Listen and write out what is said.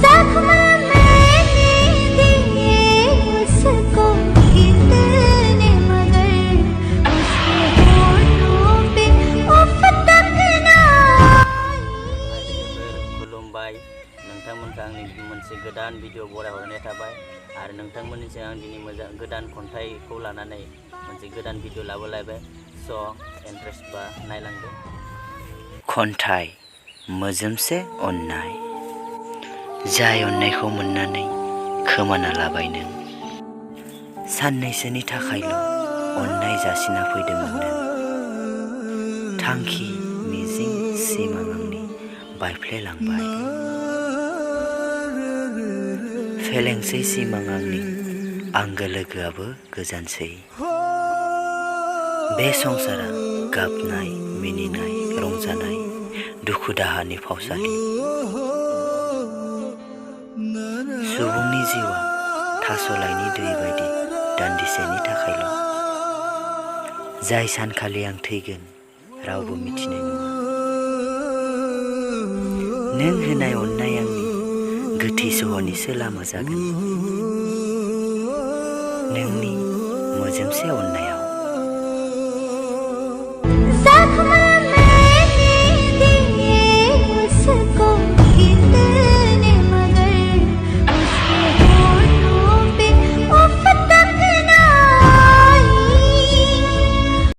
जख्म मैंने दिए उसको कितने, मगर उसके होठों पे उफ तक ना आई। खुलुमबाय, नोंथांमोनखौ आंनि मोनसे गोदान भिडिअ बरायहरनाय थाबाय आरो नोंथांमोननिसिम आं दिनै मोजां गोदान खन्थाइखौ लानानै मोनसे गोदान भिडिअ लाबोलायबाय। स' इन्ट्रेस्ट बा नायलांदो। खन्थाइ मोजोमसे अननाय। जाय अननायखौ मोननानै खोमाना लाबाय नों, साननैसोनि थाखायल' अननाय जासिना फैदोंमोन नों। थांखि मिजिं सिमां आंनि बायफ्लेलांबाय, फेलेंसै सिमां आंनि आंगो लोगोआबो गोजानसै। बे संसारा गाबनाय मिनिनाय रंजानाय दुखु दाहानि फावसालि। सुबुंनि जिउआ थास'लाइनि दै बायदि दान्दिसेनि थाखायल'। जाय सानखालि आं थैगोन रावबो मिथिनाय नङा। नों होनाय अननाय आंनि गोथै सहनिसो लामा जागोन। नोंनि मोजोमसे अननायाव